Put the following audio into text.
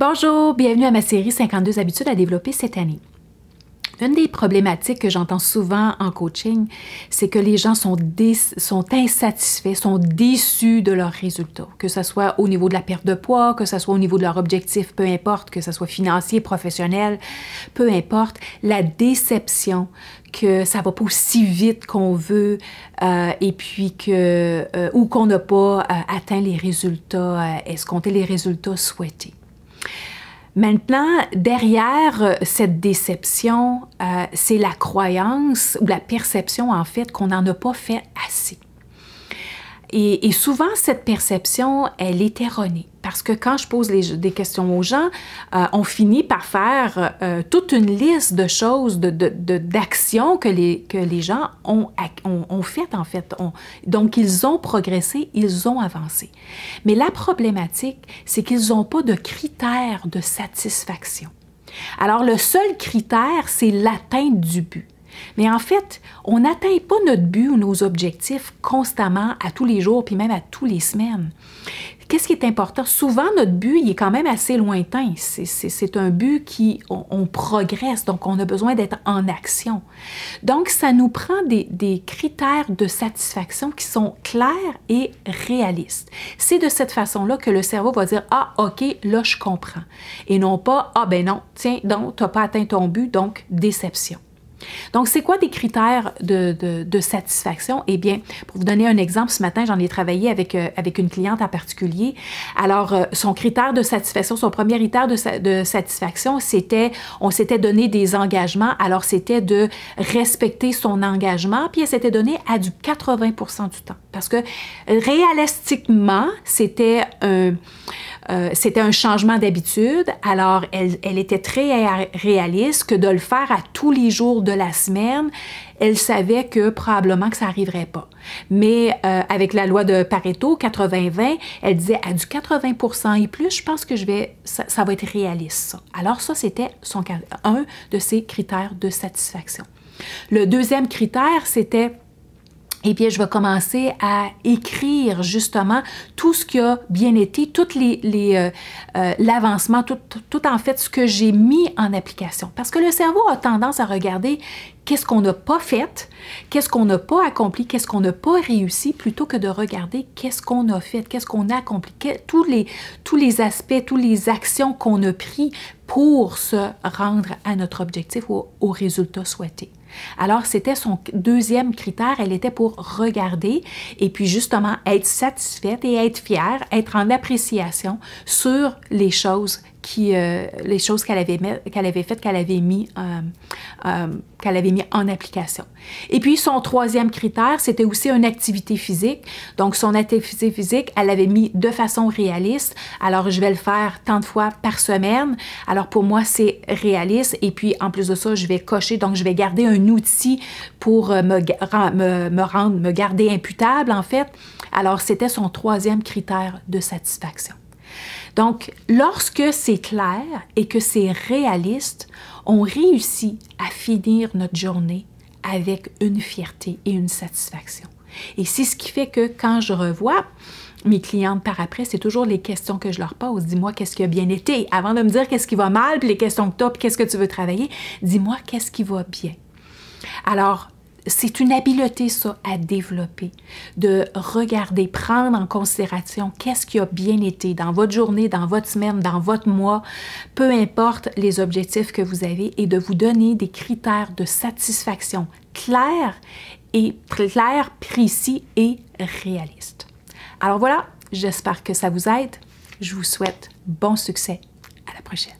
Bonjour, bienvenue à ma série 52 habitudes à développer cette année. Une des problématiques que j'entends souvent en coaching, c'est que les gens sont insatisfaits, sont déçus de leurs résultats, que ce soit au niveau de la perte de poids, que ce soit au niveau de leur objectif, peu importe, que ce soit financier, professionnel, peu importe, la déception que ça va pas aussi vite qu'on veut et puis ou qu'on n'a pas atteint les résultats, escompté les résultats souhaités. Maintenant, derrière cette déception, c'est la croyance ou la perception, en fait, qu'on n'en a pas fait assez. Et souvent, cette perception, elle est erronée. Parce que quand je pose des questions aux gens, on finit par faire toute une liste de choses, d'actions que les gens ont faites, en fait. Donc, ils ont progressé, ils ont avancé. Mais la problématique, c'est qu'ils n'ont pas de critères de satisfaction. Alors, le seul critère, c'est l'atteinte du but. Mais en fait, on n'atteint pas notre but ou nos objectifs constamment, à tous les jours, puis même à toutes les semaines. Qu'est-ce qui est important? Souvent, notre but, il est quand même assez lointain. C'est un but on progresse, donc on a besoin d'être en action. Donc, ça nous prend des critères de satisfaction qui sont clairs et réalistes. C'est de cette façon-là que le cerveau va dire « Ah, OK, là, je comprends ». Et non pas « Ah, ben non, tiens, donc, tu n'as pas atteint ton but, donc déception ». Donc, c'est quoi des critères de satisfaction? Eh bien, pour vous donner un exemple, ce matin, j'en ai travaillé avec une cliente en particulier. Alors, son critère de satisfaction, son premier critère de satisfaction, on s'était donné des engagements. Alors, c'était de respecter son engagement, puis elle s'était donné à du 80% du temps. Parce que, réalistiquement, c'était un changement d'habitude. Alors, elle était très réaliste que de le faire à tous les jours de la semaine, elle savait que probablement que ça n'arriverait pas. Mais avec la loi de Pareto, 80-20, elle disait à du 80% et plus, je pense que ça va être réaliste, ça. Alors ça, c'était un de ses critères de satisfaction. Le deuxième critère, c'était... Eh bien, je vais commencer à écrire justement tout ce qui a bien été, tout l'avancement, tout en fait ce que j'ai mis en application. Parce que le cerveau a tendance à regarder qu'est-ce qu'on n'a pas fait, qu'est-ce qu'on n'a pas accompli, qu'est-ce qu'on n'a pas réussi, plutôt que de regarder qu'est-ce qu'on a fait, qu'est-ce qu'on a accompli, tous les aspects, toutes les actions qu'on a pris pour se rendre à notre objectif ou au résultat souhaité. Alors, c'était son deuxième critère, elle était pour regarder et puis justement être satisfaite et être fière, être en appréciation sur les choses qu'elle avait faites, qu'elle avait mis en application. Et puis, son troisième critère, c'était aussi une activité physique. Donc, son activité physique, elle l'avait mis de façon réaliste. Alors, je vais le faire tant de fois par semaine. Alors, pour moi, c'est réaliste. Et puis, en plus de ça, je vais cocher. Donc, je vais garder un outil pour me garder imputable, en fait. Alors, c'était son troisième critère de satisfaction. Donc, lorsque c'est clair et que c'est réaliste, on réussit à finir notre journée avec une fierté et une satisfaction. Et c'est ce qui fait que quand je revois mes clientes par après, c'est toujours les questions que je leur pose. Dis-moi qu'est-ce qui a bien été. Avant de me dire qu'est-ce qui va mal, puis les questions que tu as, puis qu'est-ce que tu veux travailler, dis-moi qu'est-ce qui va bien. Alors, c'est une habileté, ça, à développer, de regarder, prendre en considération qu'est-ce qui a bien été dans votre journée, dans votre semaine, dans votre mois, peu importe les objectifs que vous avez, et de vous donner des critères de satisfaction clairs, précis et réalistes. Alors voilà, j'espère que ça vous aide. Je vous souhaite bon succès. À la prochaine.